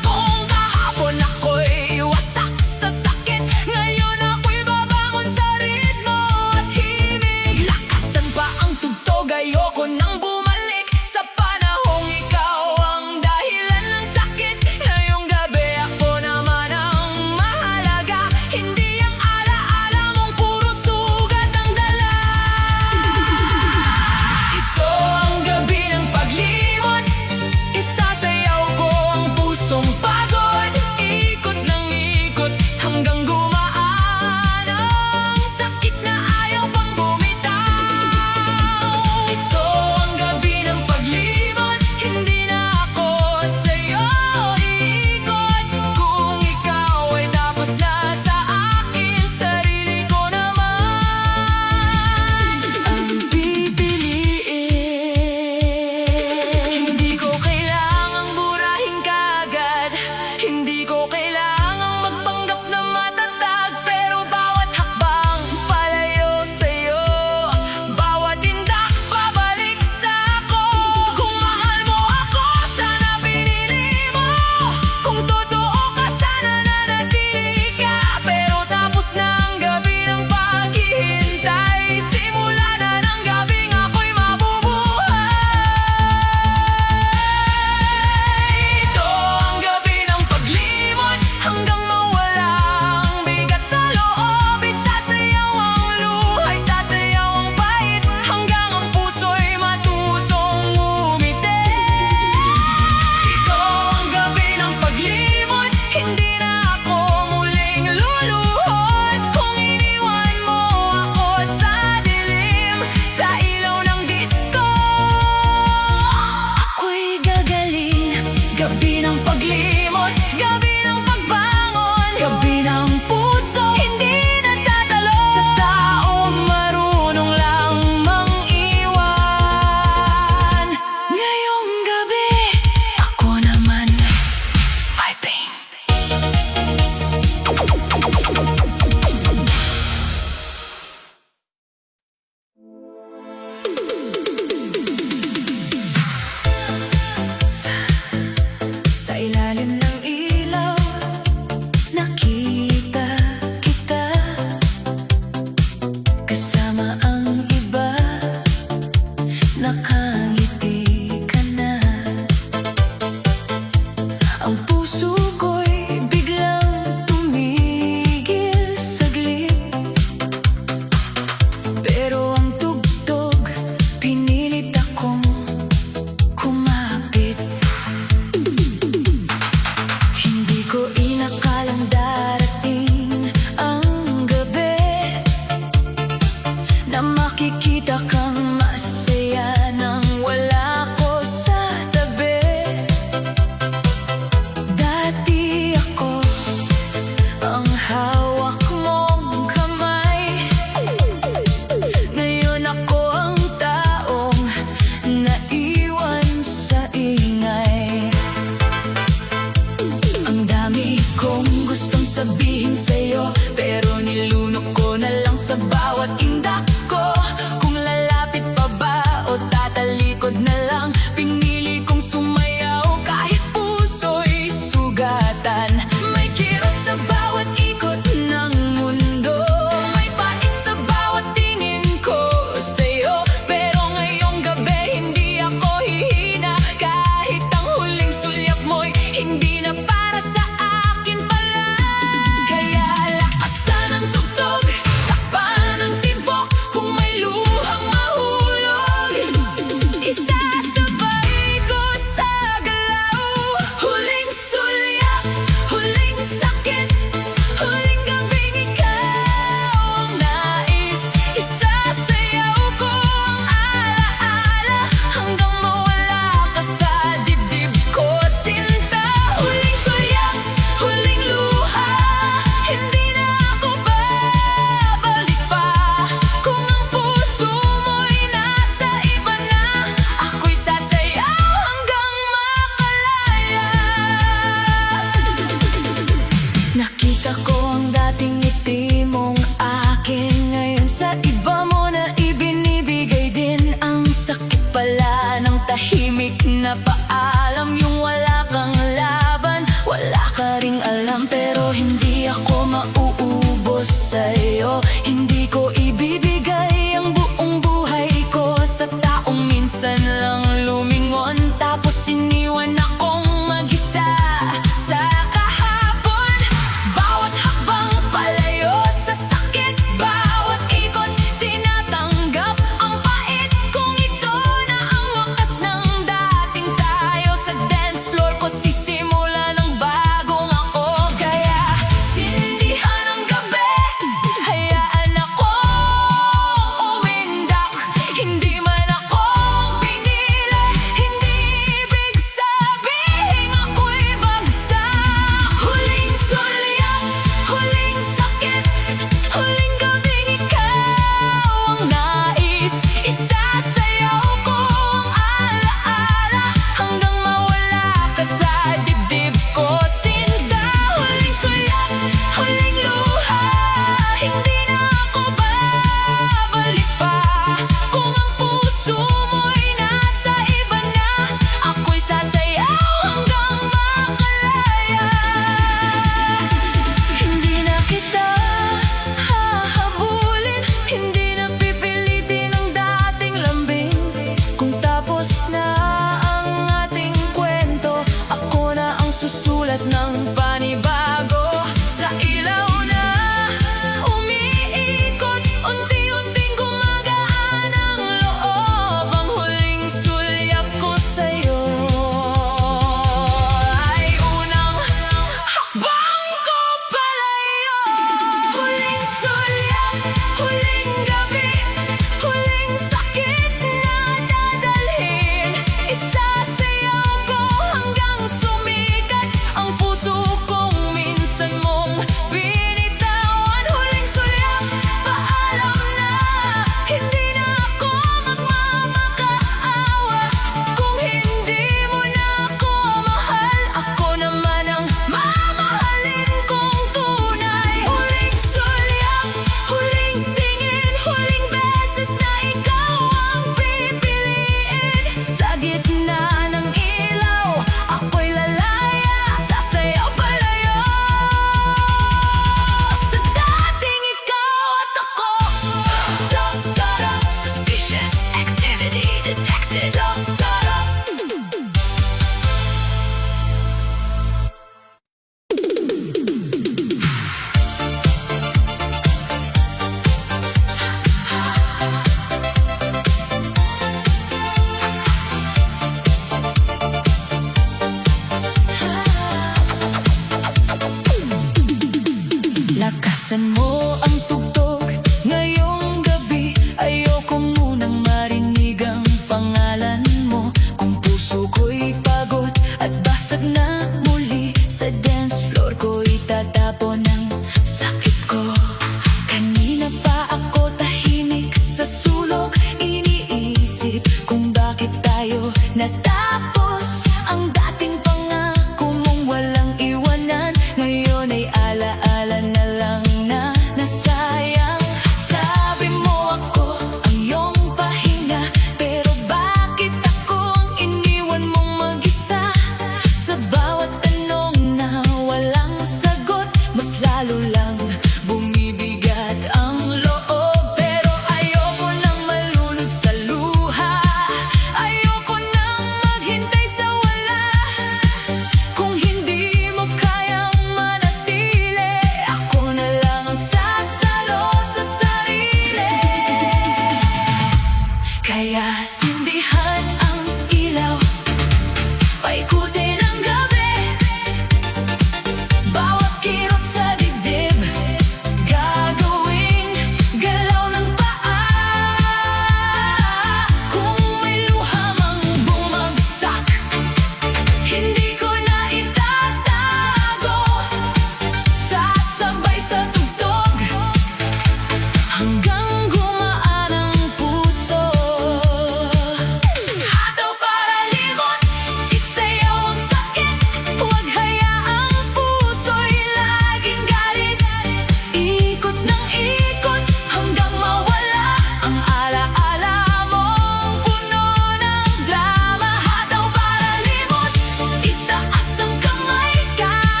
Kung kahapon ako'y wasak sa sakit, ngayon ako'y babangon sa ritmo at himig. Lakasan pa ang tugtog, ayoko nang bumalik sa panahong ikaw ang dahilan ng sakit. Ngayong gabi ako naman ang mahalaga, hindi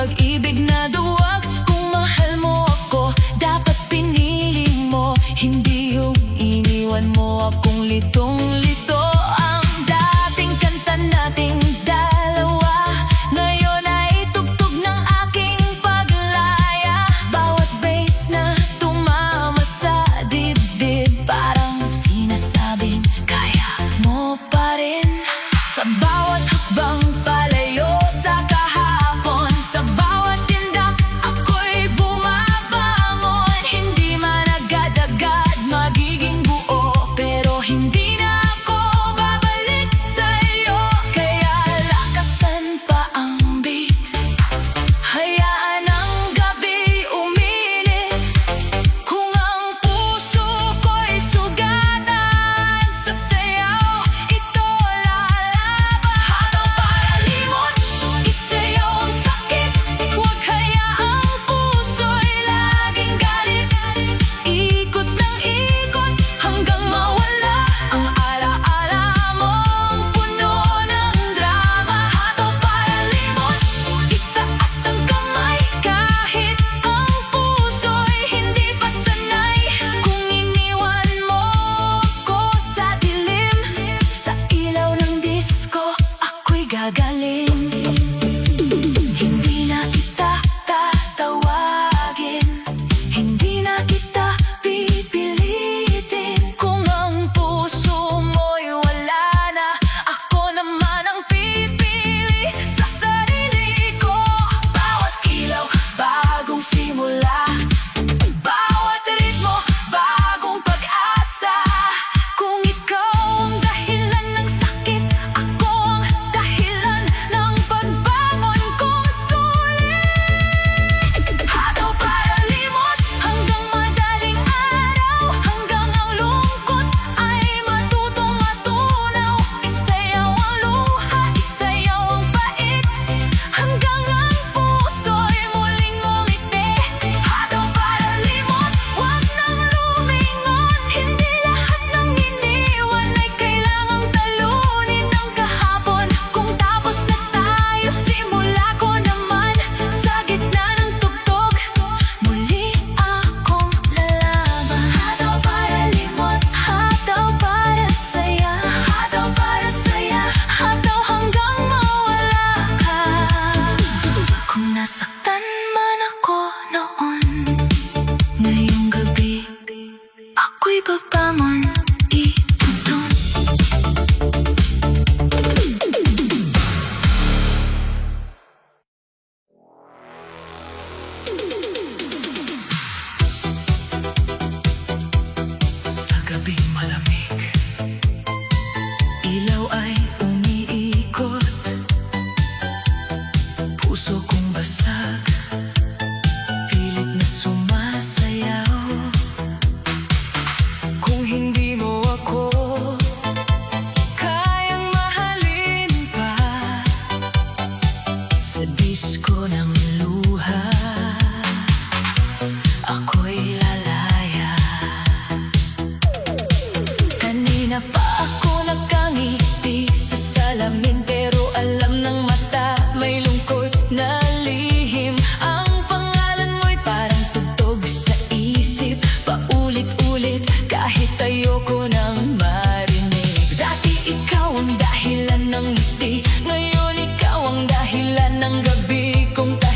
pag-ibig na duwag. Kung mahal mo ako, dapat pinili mo, hindi yung iniwan mo akong litong-lito. Ang dating kanta nating dalawa, ngayon ay tugtog ng aking paglaya. Bawat bass na tumama sa dibdib, parang sinasabing kaya mo pa rin. Sa bawat hakbang palayo sa kahapon, sa bawat tindak ako'y bumabangon. Hindi man agad-agad magiging buo, pero hindi na ako babalik sa'yo. Kaya lakasan pa ang beat, hayaan ang gabi uminit. Kung ang puso ko'y sugatan, sa sayaw ito lalaban. Hataw para limot, isayaw ang sakit. Huwag hayaang puso'y laging galit. Ikot ng ikot hanggang mawala ang alaala mong puno ng drama. Hataw para limot, itaas ang kamay kahit ang puso'y hindi pa sanay. Kung iniwan mo ko sa dilim, sa ilaw ng disco ako'y gagaling. Hindi na kita tatawagin, hindi na kita pipilitin. Kung ang puso mo'y wala na, ako naman ang pipili sa sarili ko. Bawat ilaw, bagong simula. Bawat ritmo, bagong pag-asa. Kung ikaw ang dahilan ng sakit, ako ang dahilan ng pagbangon kong sulit. Hataw para limot hanggang madaling araw, hanggang ang lungkot ay matutong matunaw. Isayaw ang luha, isayaw ang pait, hanggang ang puso'y muling umiti. Hataw para limot, huwag nang lumingon. Hindi lahat ng iniwan ay kailangang talunin ng kahapon. Kung tapos na tayo, simula ko naman sa gitna ng tugtog. Muli akong lalaban. Hataw para limot, hataw para saya, hataw para saya, hataw hanggang mawala ka. Kung nasaktan man ako noon, ngayong gabi ako'y babangon dito dun. Sa gabing malamig, ilaw ay umiikot. Puso kong basag, pilit na sumasayaw. Kung hindi mo ako kayang mahalin pa, sa disko ng luha ako'y lalaya. Kanina pa ako nakangiti sa salamin, pero alam ng mata may lungkot na lihim. Ang pangalan mo'y parang tugtog sa isip, paulit-ulit kahit ayoko nang marinig. Dati ikaw ang dahilan ng ngiti, ngayon ikaw ang dahilan ng gabi kong tahimik.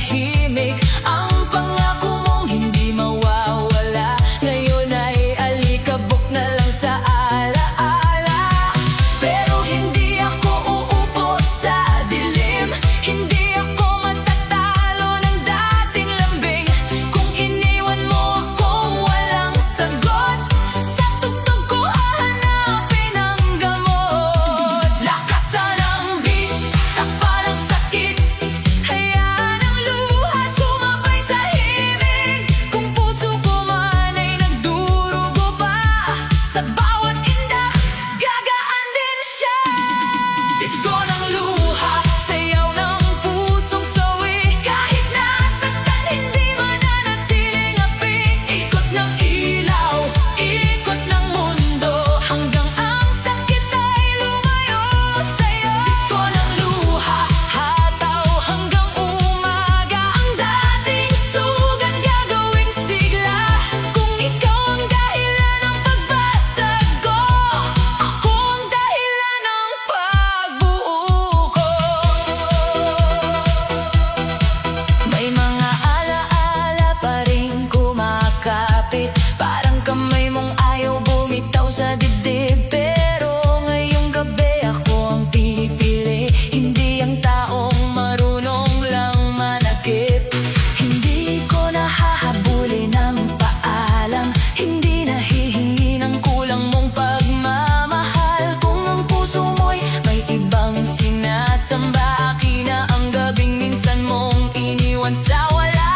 iniwan sa wala.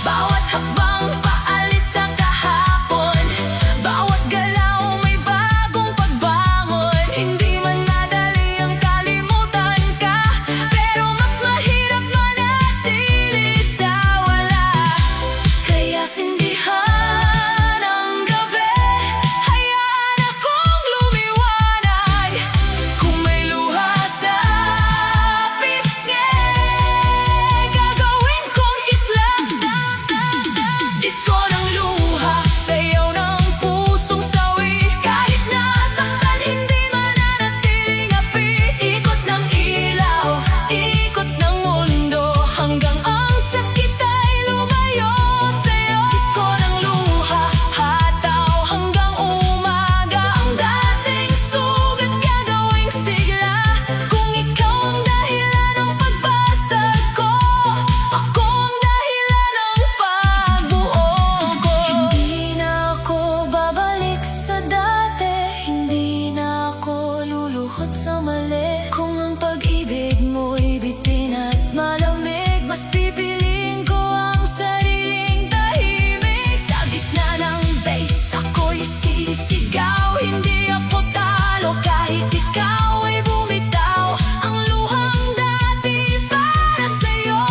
Bawat hakbang paalis sa kahapon, bawat galaw may bagong pagbangon. Hindi man madali ang kalimutan ka, pero mas mahirap manatili sa wala. Kaya sindihan ang gabi, hayaan akong lumiwanag. Kung may luha sa pisngi, gagawin kong kislap. Disko ng luha, sayaw ng pusong sawi. Kahit nasaktan, hindi mananatiling api. Ikot ng ilaw, ikot ng mundo, hanggang ang sakit ay lumayo sa'yo. Disko ng luha, hataw hanggang umaga. Ang dating sugat gagawing sigla. Kung ikaw ang dahilan ng pagbasag ko, ako ang dahilan ng pagbuo ko. Hindi na ako babalik sa dati, hindi na ako luluhod sa mali. Kung ang pag-ibig mo'y bitin at malamig, mas pipiliin ko ang sariling tahimik. Sa gitna ng bass, ako'y sisigaw. Hindi ako talo kahit ikaw ay bumitaw. Ang luhang dati para sa'yo,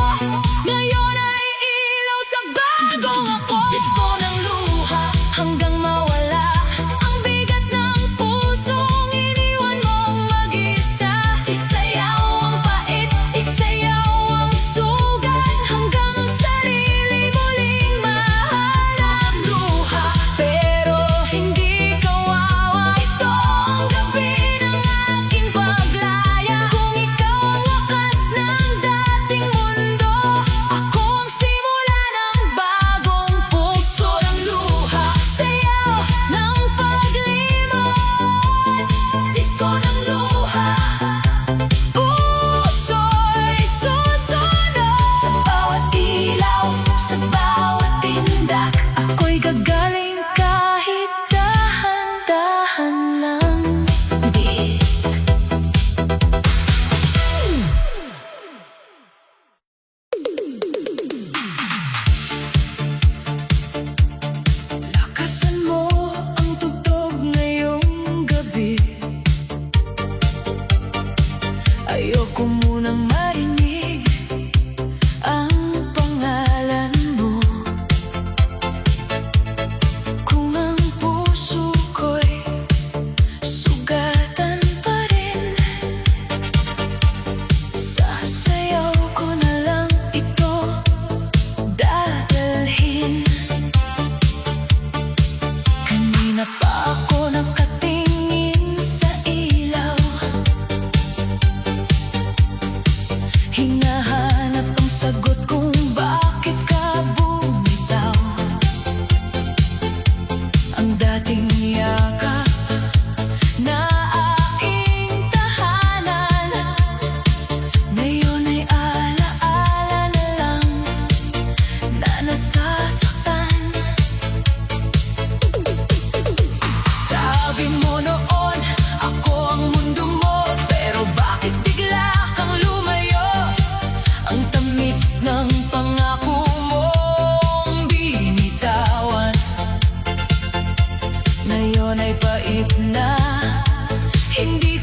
ngayon ay ilaw sa bagong ako. Disko ng luha hanggang mawala ang bigat ng pusong iniwan mong mag-isa. Isayaw ang pait, isayaw ang sugat, hanggang ang sarili muling mahanap. Luha pero hindi kawawa, ito ang gabi ng aking paglaya. Kung ikaw ang wakas ng dating mundo, ako ang simula ng bagong puso. Ng luha, sayaw ng paglimot. Disko ng luha, puso'y susunod. Sa bawat ilaw, sa bawat tindak, ako'y gagaling kahit dahan-dahan lang. Beat. Lakasan mo ang tugtog ngayong gabi. Ayoko munang marinig ang pangalan mo. Kung ang puso ko'y sugatan pa rin, sasayaw ko na lang ito dadalhin. Kanina pa ako nakatingin sa ilaw, hinahanap ang sagot kung bakit ka bumitaw. Ang dating yakap na aking tahanan, ngayon ay alaala na lang na nasasaktan. Sabi mo noon, ako ang mundo mo, pero bakit bigla kang lumayo? Ang tamis ng pangako mong binitawan, ngayon ay pait na, hindi